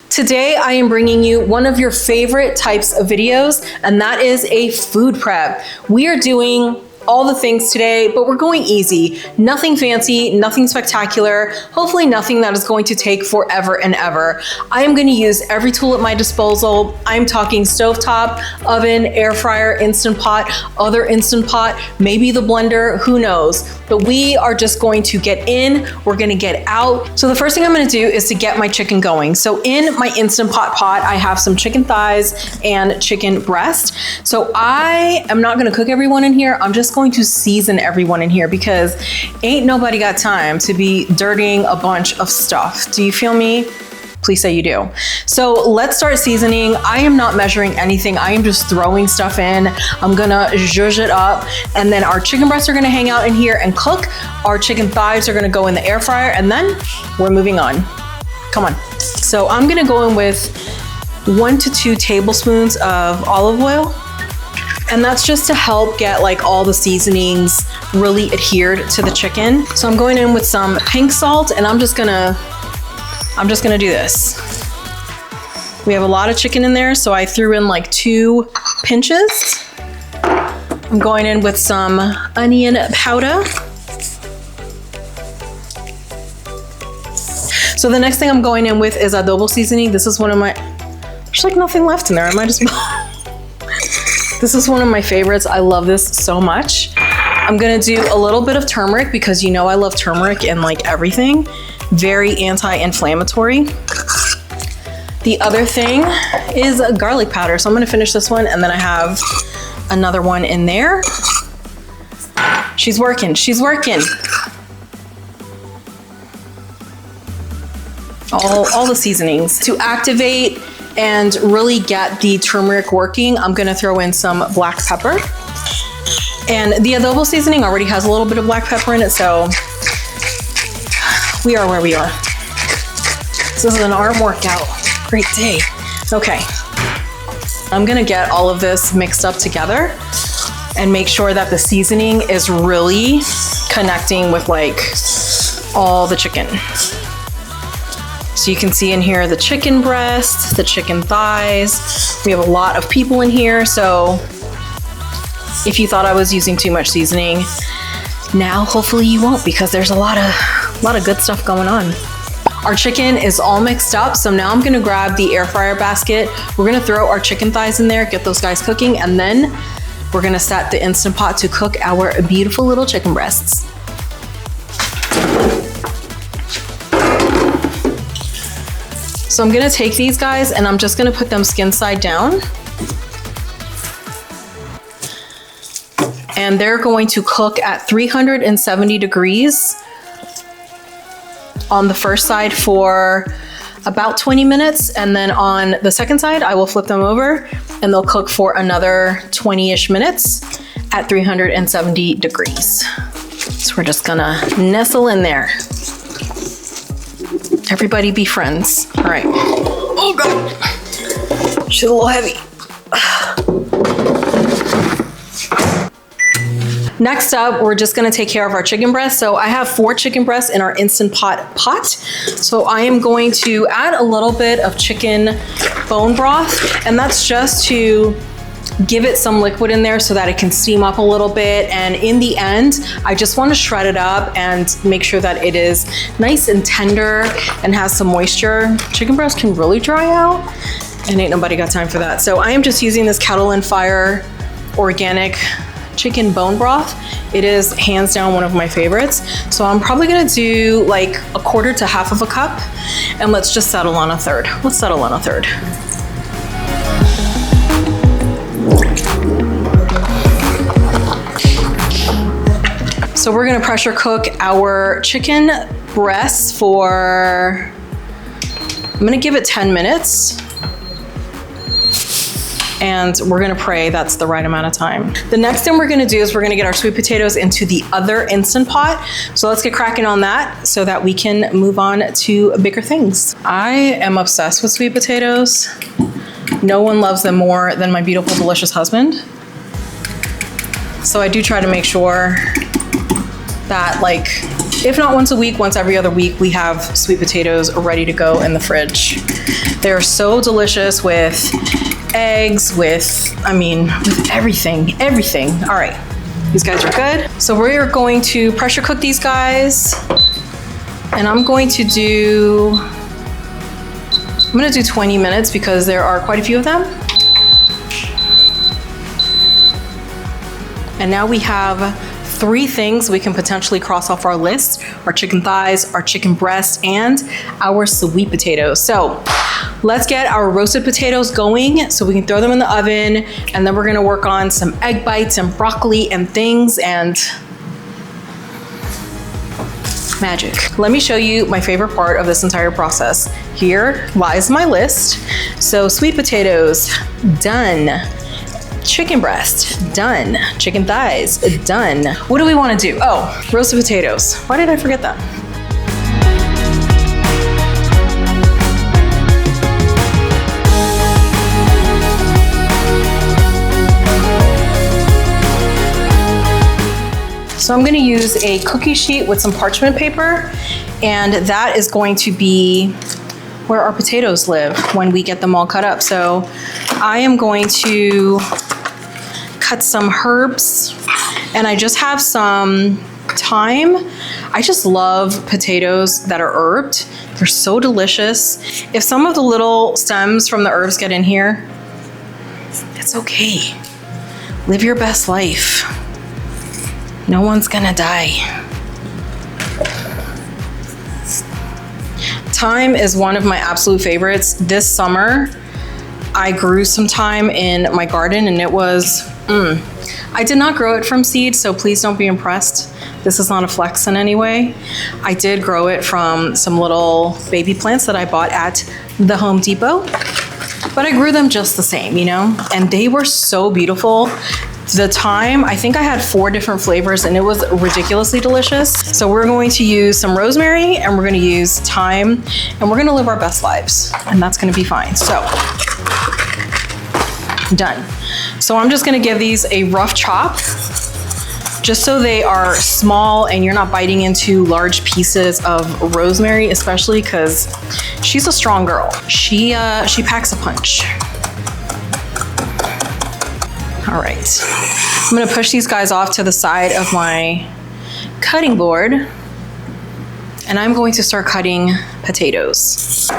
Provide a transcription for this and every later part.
Today, I am bringing you one of your favorite types of videos, and that is a food prep. We are doing all the things today, but we're going easy. Nothing fancy, nothing spectacular, hopefully nothing that is going to take forever and ever. I am gonna use every tool at my disposal. I'm talking stovetop, oven, air fryer, Instant Pot, other Instant Pot, maybe the blender, who knows. But we are just going to get in, we're gonna get out. So the first thing I'm gonna do is to get my chicken going. So in my Instant Pot, I have some chicken thighs and chicken breast. So I am not gonna cook everyone in here. I'm just going to season everyone in here because ain't nobody got time to be dirtying a bunch of stuff. Do you feel me? Please say you do. So let's start seasoning. I am not measuring anything. I am just throwing stuff in. I'm gonna zhuzh it up, and then our chicken breasts are gonna hang out in here and cook. Our chicken thighs are gonna go in the air fryer, and then we're moving on. Come on. So I'm gonna go in with 1 to 2 tablespoons of olive oil. And that's just to help get like all the seasonings really adhered to the chicken. So I'm going in with some pink salt, and I'm just gonna do this. We have a lot of chicken in there, so I threw in like 2 pinches. I'm going in with some onion powder. So the next thing I'm going in with is adobo seasoning. This is one of my, there's like nothing left in there. I might just, this is one of my favorites. I love this so much. I'm gonna do a little bit of turmeric because you know I love turmeric in like everything. Very anti-inflammatory. The other thing is garlic powder. So I'm gonna finish this one, and then I have another one in there. She's working, she's working. All the seasonings. To activate and really get the turmeric working, I'm gonna throw in some black pepper. And the adobo seasoning already has a little bit of black pepper in it, so we are where we are. This is an arm workout. Great day. Okay. I'm gonna get all of this mixed up together and make sure that the seasoning is really connecting with like all the chicken. So you can see in here the chicken breast, the chicken thighs. We have a lot of people in here, so if you thought I was using too much seasoning, now hopefully you won't, because there's a lot of good stuff going on. Our chicken is all mixed up, so now I'm gonna grab the air fryer basket. We're gonna throw our chicken thighs in there, get those guys cooking, and then we're gonna set the Instant Pot to cook our beautiful little chicken breasts. So I'm gonna take these guys and I'm just gonna put them skin side down. And they're going to cook at 370 degrees on the first side for about 20 minutes. And then on the second side, I will flip them over and they'll cook for another 20-ish minutes at 370 degrees. So we're just gonna nestle in there. Everybody be friends. All right. Oh God, she's a little heavy. Next up, we're just gonna take care of our chicken breast. So I have 4 chicken breasts in our Instant Pot. So I am going to add a little bit of chicken bone broth, and that's just to give it some liquid in there so that it can steam up a little bit. And in the end, I just want to shred it up and make sure that it is nice and tender and has some moisture. Chicken breast can really dry out, and ain't nobody got time for that. So I am just using this Kettle and Fire organic chicken bone broth. It is hands down one of my favorites. So I'm probably gonna do like 1/4 to 1/2 cup, and let's just settle on 1/3. Let's settle on 1/3. So we're gonna pressure cook our chicken breasts for, I'm gonna give it 10 minutes. And we're gonna pray that's the right amount of time. The next thing we're gonna do is we're gonna get our sweet potatoes into the other Instant Pot. So let's get cracking on that so that we can move on to bigger things. I am obsessed with sweet potatoes. No one loves them more than my beautiful, delicious husband. So I do try to make sure that like if not once a week, once every other week, we have sweet potatoes ready to go in the fridge. They're so delicious with eggs, with everything. All right, these guys are good. So we're going to pressure cook these guys. And I'm going to do 20 minutes because there are quite a few of them. And now we have 3 things we can potentially cross off our list: our chicken thighs, our chicken breast, and our sweet potatoes. So let's get our roasted potatoes going so we can throw them in the oven, and then we're gonna work on some egg bites and broccoli and things and magic. Let me show you my favorite part of this entire process. Here lies my list. So sweet potatoes, done. Chicken breast, done. Chicken thighs, done. What do we want to do? Oh, roasted potatoes. Why did I forget that? So I'm going to use a cookie sheet with some parchment paper, and that is going to be where our potatoes live when we get them all cut up. So I am going to cut some herbs, and I just have some thyme. I just love potatoes that are herbed. They're so delicious. If some of the little stems from the herbs get in here, it's okay. Live your best life. No one's gonna die. Thyme is one of my absolute favorites. This summer, I grew some thyme in my garden, and it was, I did not grow it from seed, so please don't be impressed. This is not a flex in any way. I did grow it from some little baby plants that I bought at the Home Depot, but I grew them just the same, you know? And they were so beautiful. The thyme, I think I had 4 different flavors, and it was ridiculously delicious. So we're going to use some rosemary, and we're gonna use thyme, and we're gonna live our best lives, and that's gonna be fine. So, done. So I'm just gonna give these a rough chop, just so they are small and you're not biting into large pieces of rosemary, especially because she's a strong girl. She packs a punch. All right, I'm gonna push these guys off to the side of my cutting board, and I'm going to start cutting potatoes.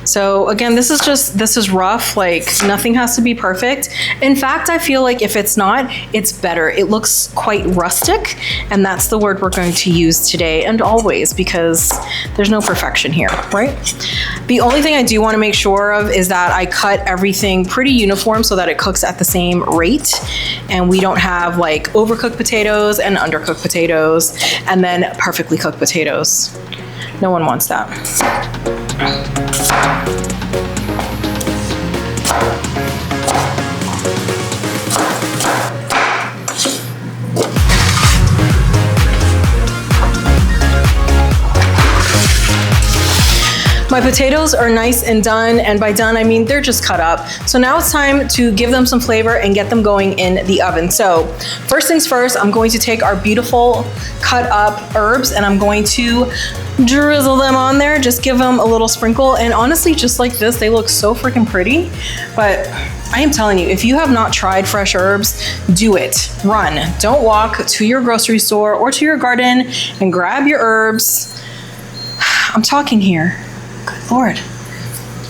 So again, this is rough, like nothing has to be perfect. In fact, I feel like if it's not, it's better. It looks quite rustic, and that's the word we're going to use today and always, because there's no perfection here, right? The only thing I do want to make sure of is that I cut everything pretty uniform so that it cooks at the same rate, and we don't have like overcooked potatoes and undercooked potatoes and then perfectly cooked potatoes. No one wants that. My potatoes are nice and done, and by done I mean they're just cut up. So now it's time to give them some flavor and get them going in the oven. So first things first, I'm going to take our beautiful cut up herbs and I'm going to drizzle them on there, just give them a little sprinkle. And honestly, just like this, they look so freaking pretty. But I am telling you, if you have not tried fresh herbs, do it. Run. Don't walk to your grocery store or to your garden and grab your herbs. I'm talking here. Good Lord.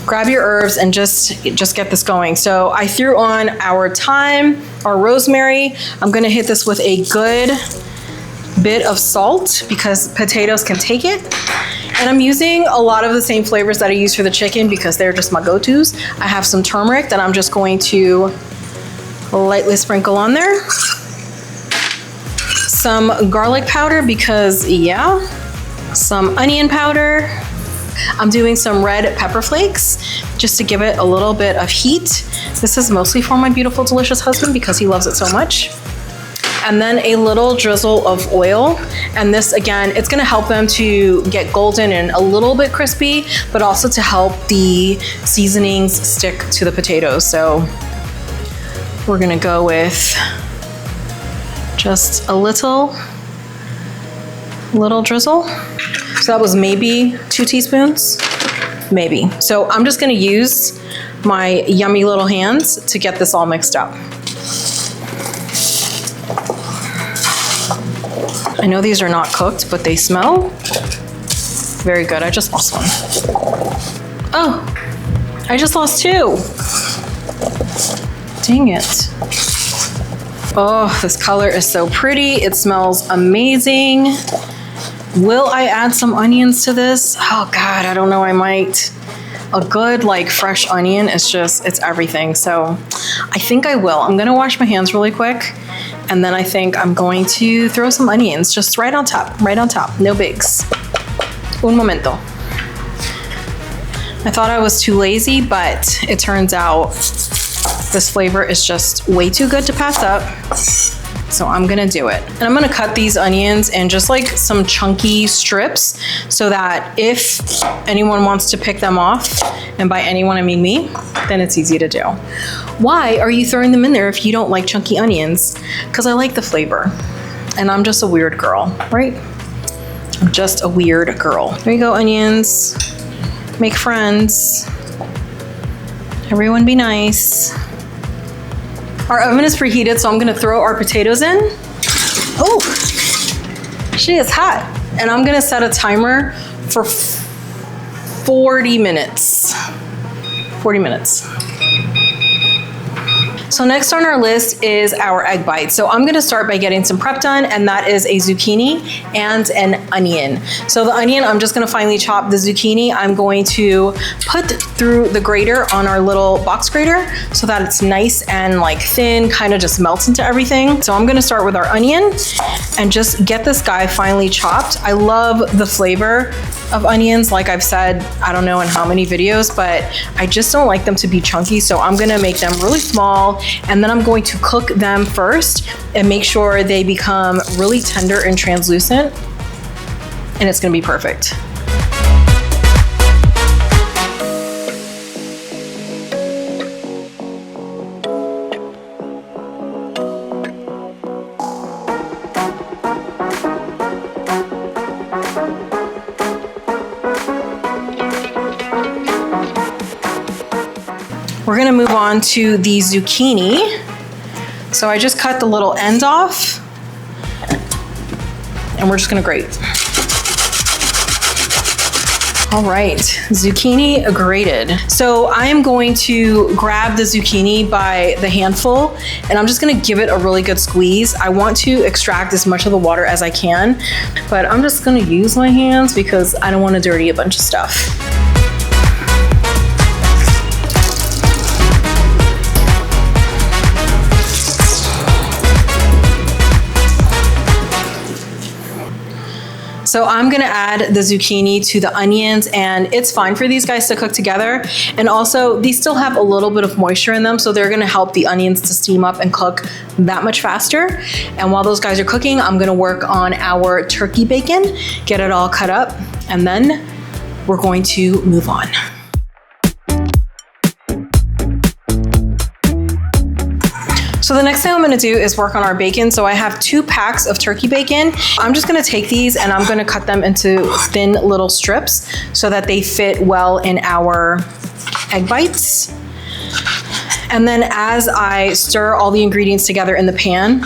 Grab your herbs and just get this going. So I threw on our thyme, our rosemary. I'm gonna hit this with a good bit of salt because potatoes can take it. And I'm using a lot of the same flavors that I use for the chicken because they're just my go-tos. I have some turmeric that I'm just going to lightly sprinkle on there. Some garlic powder because, yeah. Some onion powder. I'm doing some red pepper flakes just to give it a little bit of heat. This is mostly for my beautiful, delicious husband because he loves it so much. And then a little drizzle of oil. And this, again, it's gonna help them to get golden and a little bit crispy, but also to help the seasonings stick to the potatoes. So we're gonna go with just a little little drizzle. So that was maybe 2 teaspoons, maybe. So I'm just gonna use my yummy little hands to get this all mixed up. I know these are not cooked, but they smell very good. I just lost one. Oh, I just lost 2. Dang it. Oh, this color is so pretty. It smells amazing. Will I add some onions to this? Oh God, I don't know, I might. A good like fresh onion is just, it's everything. So I think I will. I'm gonna wash my hands really quick, and then I think I'm going to throw some onions just right on top, no bigs. Un momento. I thought I was too lazy, but it turns out this flavor is just way too good to pass up. So I'm gonna do it. And I'm gonna cut these onions in just like some chunky strips so that if anyone wants to pick them off, and by anyone I mean me, then it's easy to do. Why are you throwing them in there if you don't like chunky onions? Because I like the flavor. And I'm just a weird girl, right? I'm just a weird girl. There you go, onions. Make friends. Everyone be nice. Our oven is preheated, so I'm gonna throw our potatoes in. Oh, she is hot. And I'm gonna set a timer for 40 minutes. 40 minutes. So next on our list is our egg bites. So I'm gonna start by getting some prep done, and that is a zucchini and an onion. So the onion, I'm just gonna finely chop. The zucchini, I'm going to put through the grater on our little box grater so that it's nice and like thin, kind of just melts into everything. So I'm gonna start with our onion and just get this guy finely chopped. I love the flavor of onions, like I've said, I don't know in how many videos, but I just don't like them to be chunky. So I'm gonna make them really small, and then I'm going to cook them first and make sure they become really tender and translucent, and it's gonna be perfect. We're gonna move on to the zucchini. So I just cut the little end off, and we're just gonna grate. All right, zucchini grated. So I am going to grab the zucchini by the handful, and I'm just gonna give it a really good squeeze. I want to extract as much of the water as I can, but I'm just gonna use my hands because I don't wanna dirty a bunch of stuff. So I'm gonna add the zucchini to the onions, and it's fine for these guys to cook together. And also, these still have a little bit of moisture in them, so they're gonna help the onions to steam up and cook that much faster. And while those guys are cooking, I'm gonna work on our turkey bacon, get it all cut up, and then we're going to move on. So the next thing I'm gonna do is work on our bacon. So I have 2 packs of turkey bacon. I'm just gonna take these and I'm gonna cut them into thin little strips so that they fit well in our egg bites. And then as I stir all the ingredients together in the pan,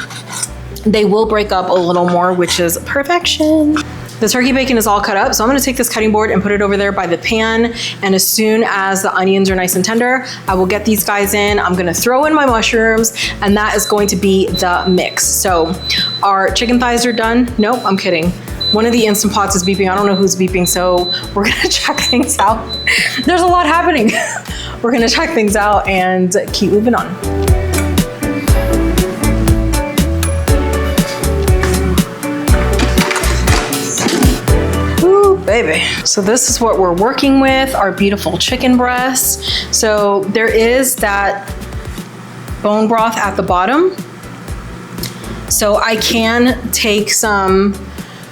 they will break up a little more, which is perfection. The turkey bacon is all cut up, so I'm gonna take this cutting board and put it over there by the pan, and as soon as the onions are nice and tender, I will get these guys in. I'm gonna throw in my mushrooms, and that is going to be the mix. So our chicken thighs are done. Nope, I'm kidding. One of the Instant Pots is beeping. I don't know who's beeping, so we're gonna check things out. There's a lot happening. We're gonna check things out and keep moving on. Baby. So this is what we're working with, our beautiful chicken breast. So there is that bone broth at the bottom. So I can take some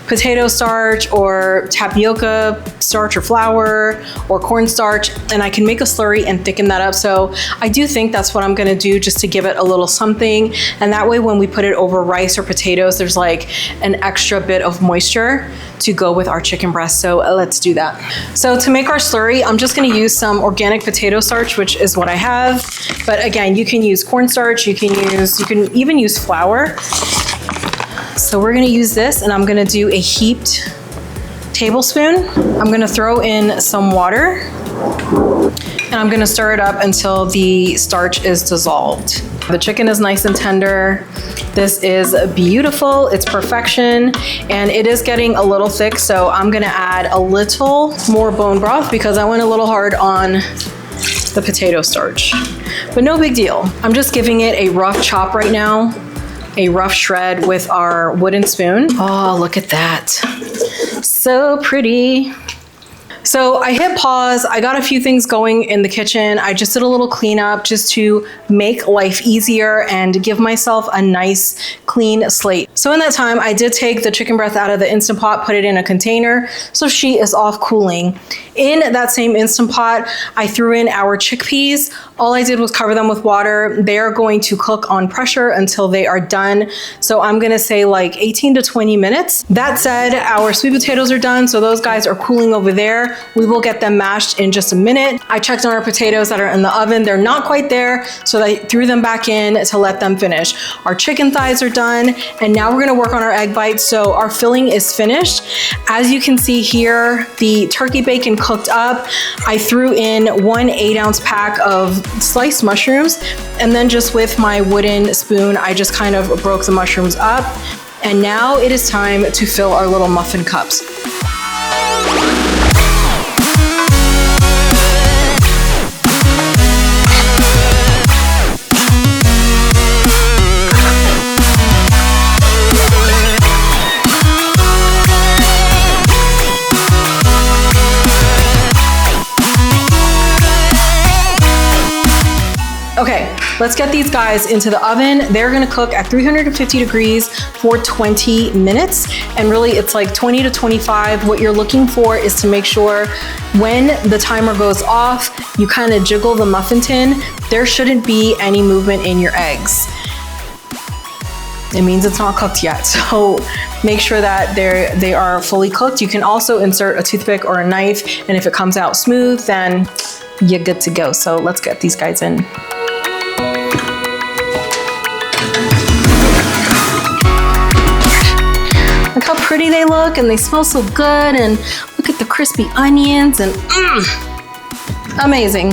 potato starch or tapioca starch or flour or cornstarch, and I can make a slurry and thicken that up. So I do think that's what I'm gonna do, just to give it a little something. And that way when we put it over rice or potatoes, there's like an extra bit of moisture to go with our chicken breast. So let's do that. So to make our slurry, I'm just gonna use some organic potato starch, which is what I have. But again, you can use cornstarch, you can even use flour. So we're gonna use this, and I'm gonna do a heaped tablespoon. I'm gonna throw in some water, and I'm gonna stir it up until the starch is dissolved. The chicken is nice and tender. This is beautiful, it's perfection, and it is getting a little thick, so I'm gonna add a little more bone broth because I went a little hard on the potato starch. But no big deal. I'm just giving it a rough chop right now, a rough shred with our wooden spoon. Oh, look at that. So pretty. So I hit pause. I got a few things going in the kitchen. I just did a little cleanup just to make life easier and give myself a nice clean slate. So in that time, I did take the chicken breast out of the Instant Pot, put it in a container, so she is off cooling. In that same Instant Pot, I threw in our chickpeas. All I did was cover them with water. They are going to cook on pressure until they are done. So I'm gonna say like 18 to 20 minutes. That said, our sweet potatoes are done, so those guys are cooling over there. We will get them mashed in just a minute. I checked on our potatoes that are in the oven. They're not quite there, so I threw them back in to let them finish. Our chicken thighs are done, and now we're gonna work on our egg bites. So our filling is finished. As you can see here, the turkey bacon cooked up. I threw in 1 8-ounce pack of sliced mushrooms, and then just with my wooden spoon, I just kind of broke the mushrooms up. And now it is time to fill our little muffin cups. Okay, let's get these guys into the oven. They're gonna cook at 350 degrees for 20 minutes. And really it's like 20 to 25. What you're looking for is to make sure when the timer goes off, you kind of jiggle the muffin tin. There shouldn't be any movement in your eggs. It means it's not cooked yet. So make sure that they are fully cooked. You can also insert a toothpick or a knife, and if it comes out smooth, then you're good to go. So let's get these guys in. Look how pretty they look, and they smell so good, and look at the crispy onions, and amazing.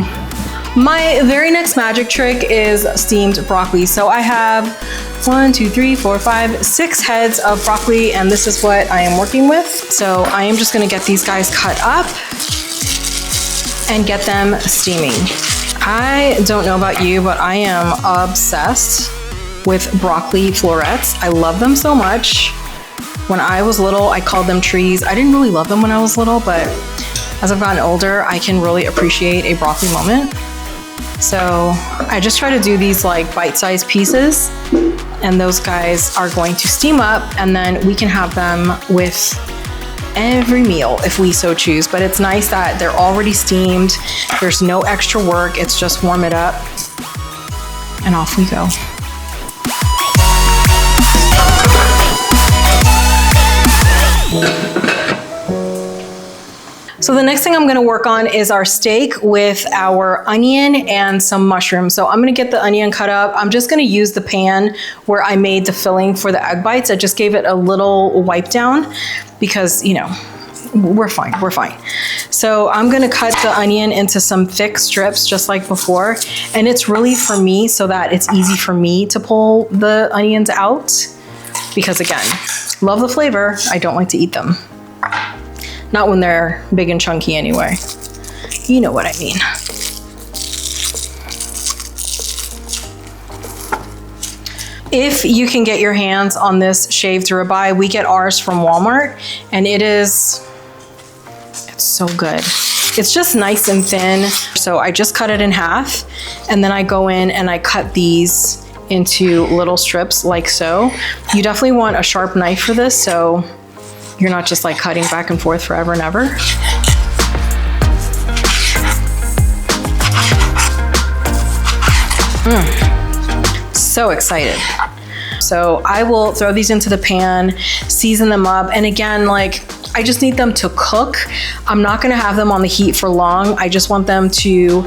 My very next magic trick is steamed broccoli. So I have 1, 2, 3, 4, 5, 6 heads of broccoli, and this is what I am working with. So I am just gonna get these guys cut up and get them steaming. I don't know about you, but I am obsessed with broccoli florets. I love them so much. When I was little, I called them trees. I didn't really love them when I was little, but as I've gotten older, I can really appreciate a broccoli moment. So I just try to do these like bite-sized pieces, and those guys are going to steam up, and then we can have them with every meal if we so choose. But it's nice that they're already steamed. There's no extra work. It's just warm it up and off we go. So the next thing I'm gonna work on is our steak with our onion and some mushrooms. So I'm gonna get the onion cut up. I'm just gonna use the pan where I made the filling for the egg bites. I just gave it a little wipe down because, you know, we're fine. So I'm gonna cut the onion into some thick strips just like before. And it's really for me so that it's easy for me to pull the onions out, because again, love the flavor. I don't like to eat them. Not when they're big and chunky anyway. You know what I mean. If you can get your hands on this shaved ribeye, we get ours from Walmart, and it's so good. It's just nice and thin. So I just cut it in half, and then I go in and I cut these into little strips like so. You definitely want a sharp knife for this, so You're not just like cutting back and forth forever and ever. So excited. So I will throw these into the pan, season them up. And again, like, I just need them to cook. I'm not gonna have them on the heat for long. I just want them to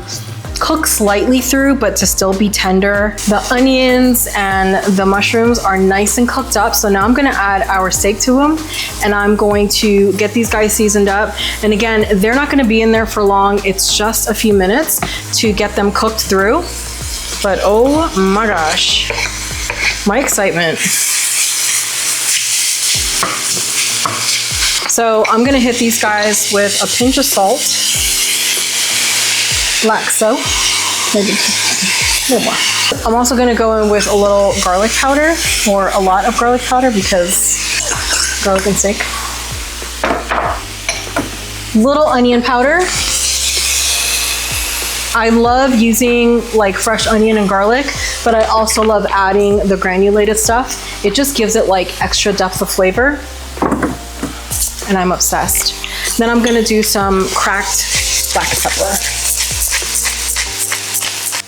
cook slightly through, but to still be tender. The onions and the mushrooms are nice and cooked up. So now I'm gonna add our steak to them, and I'm going to get these guys seasoned up. And again, they're not gonna be in there for long. It's just a few minutes to get them cooked through. But oh my gosh, my excitement. So I'm gonna hit these guys with a pinch of salt, like so, maybe a little more. I'm also gonna go in with a little garlic powder, or a lot of garlic powder, because garlic and steak. Little onion powder. I love using like fresh onion and garlic, but I also love adding the granulated stuff. It just gives it like extra depth of flavor, and I'm obsessed. Then I'm gonna do some cracked black pepper.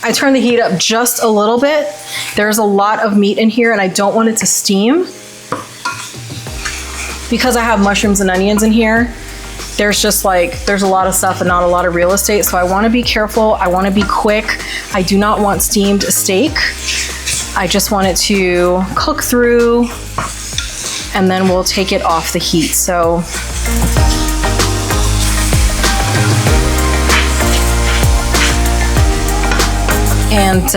I turn the heat up just a little bit. There's a lot of meat in here and I don't want it to steam. Because I have mushrooms and onions in here, there's a lot of stuff and not a lot of real estate. So I wanna be careful, I wanna be quick. I do not want steamed steak. I just want it to cook through, and then we'll take it off the heat. So and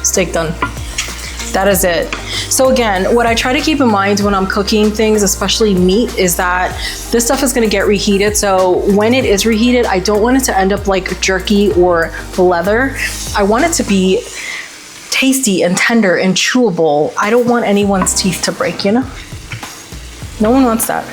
steak done. That is it. So again, what I try to keep in mind when I'm cooking things, especially meat, is that this stuff is gonna get reheated. So when it is reheated, I don't want it to end up like jerky or leather. I want it to be tasty and tender and chewable. I don't want anyone's teeth to break, you know? No one wants that.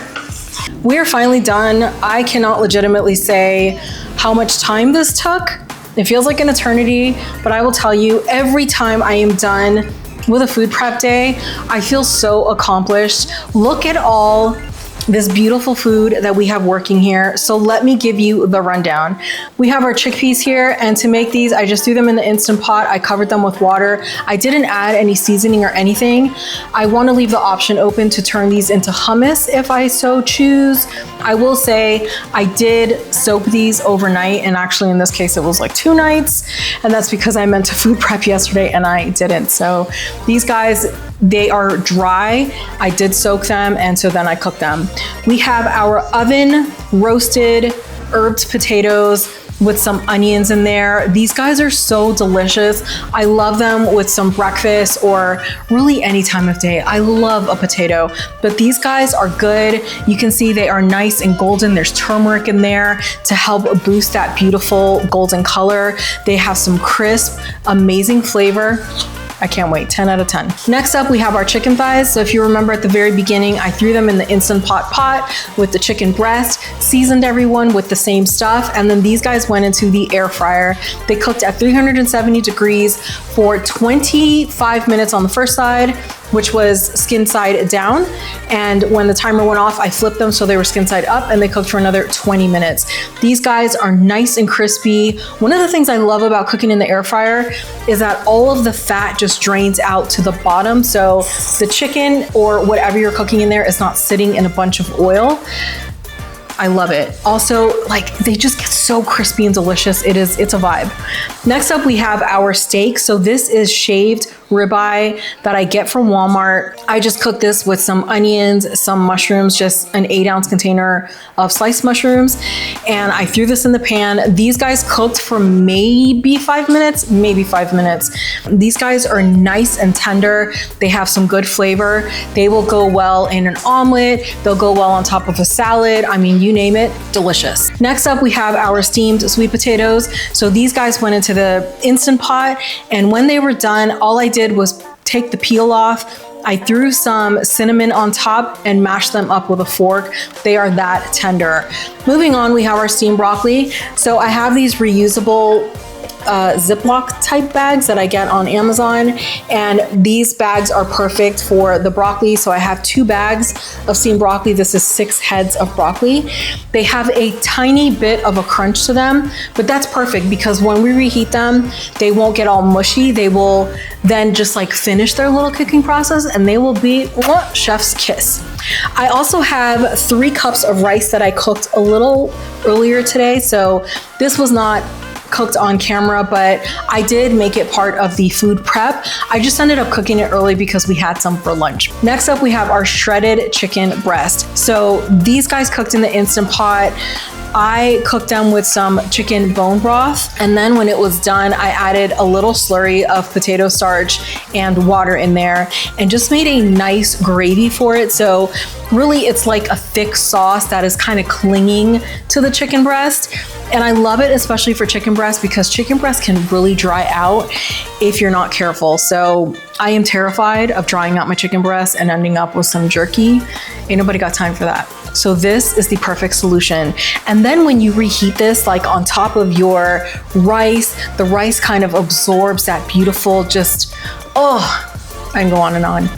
We're finally done. I cannot legitimately say how much time this took. It feels like an eternity, but I will tell you, every time I am done with a food prep day, I feel so accomplished. Look at all this beautiful food that we have working here. So let me give you the rundown. We have our chickpeas here, and to make these, I just threw them in the Instant Pot. I covered them with water. I didn't add any seasoning or anything. I want to leave the option open to turn these into hummus if I so choose. I will say I did soak these overnight, and actually in this case it was like 2 nights, and that's because I meant to food prep yesterday and I didn't. So these guys, they are dry. I did soak them, and so then I cooked them. We have our oven roasted herbed potatoes with some onions in there. These guys are so delicious. I love them with some breakfast or really any time of day. I love a potato, but these guys are good. You can see they are nice and golden. There's turmeric in there to help boost that beautiful golden color. They have some crisp, amazing flavor. I can't wait, 10 out of 10. Next up, we have our chicken thighs. So if you remember at the very beginning, I threw them in the Instant Pot with the chicken breast, seasoned everyone with the same stuff, and then these guys went into the air fryer. They cooked at 370 degrees for 25 minutes on the first side, which was skin side down. And when the timer went off, I flipped them so they were skin side up, and they cooked for another 20 minutes. These guys are nice and crispy. One of the things I love about cooking in the air fryer is that all of the fat just drains out to the bottom. So the chicken or whatever you're cooking in there is not sitting in a bunch of oil. I love it. Also, like, they just get so crispy and delicious. It's a vibe. Next up, we have our steak. So this is shaved ribeye that I get from Walmart. I just cooked this with some onions, some mushrooms, just an 8-ounce container of sliced mushrooms. And I threw this in the pan. These guys cooked for maybe 5 minutes. These guys are nice and tender. They have some good flavor. They will go well in an omelet. They'll go well on top of a salad. I mean, you name it, delicious. Next up, we have our steamed sweet potatoes. So these guys went into the Instant Pot, and when they were done, all I did was take the peel off. I threw some cinnamon on top and mashed them up with a fork. They are that tender. Moving on, we have our steamed broccoli. So I have these reusable Ziploc type bags that I get on Amazon, and these bags are perfect for the broccoli. So I have 2 bags of steamed broccoli. This is 6 heads of broccoli. They have a tiny bit of a crunch to them, but that's perfect because when we reheat them, they won't get all mushy. They will then just like finish their little cooking process and they will be chef's kiss. I also have 3 cups of rice that I cooked a little earlier today. So this was not cooked on camera, but I did make it part of the food prep. I just ended up cooking it early because we had some for lunch. Next up, we have our shredded chicken breast. So these guys cooked in the Instant Pot. I cooked them with some chicken bone broth, and then when it was done, I added a little slurry of potato starch and water in there and just made a nice gravy for it. So really it's like a thick sauce that is kind of clinging to the chicken breast. And I love it, especially for chicken breast, because chicken breast can really dry out if you're not careful. So I am terrified of drying out my chicken breast and ending up with some jerky. Ain't nobody got time for that. So this is the perfect solution. And then when you reheat this, like on top of your rice, the rice kind of absorbs that beautiful, just, oh, I can go on and on.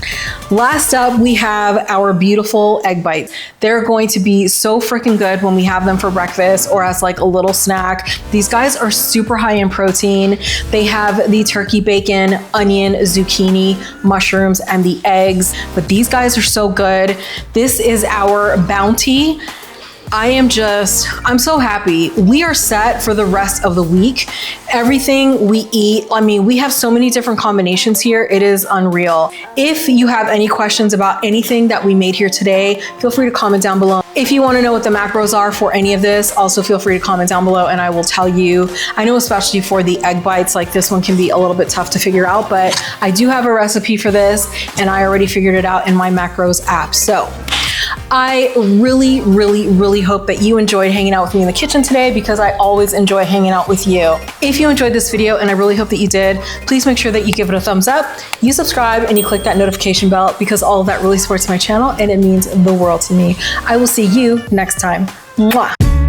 Last up, we have our beautiful egg bites. They're going to be so freaking good when we have them for breakfast or as like a little snack. These guys are super high in protein. They have the turkey bacon, onion, zucchini, mushrooms, and the eggs, but these guys are so good. This is our bounty. I'm so happy. We are set for the rest of the week. Everything we eat, I mean, we have so many different combinations here. It is unreal. If you have any questions about anything that we made here today, feel free to comment down below. If you want to know what the macros are for any of this, also feel free to comment down below and I will tell you. I know especially for the egg bites, like this one can be a little bit tough to figure out, but I do have a recipe for this and I already figured it out in my macros app. So I really, really, really hope that you enjoyed hanging out with me in the kitchen today, because I always enjoy hanging out with you. If you enjoyed this video, and I really hope that you did, please make sure that you give it a thumbs up, you subscribe, and you click that notification bell, because all of that really supports my channel and it means the world to me. I will see you next time. Mwah.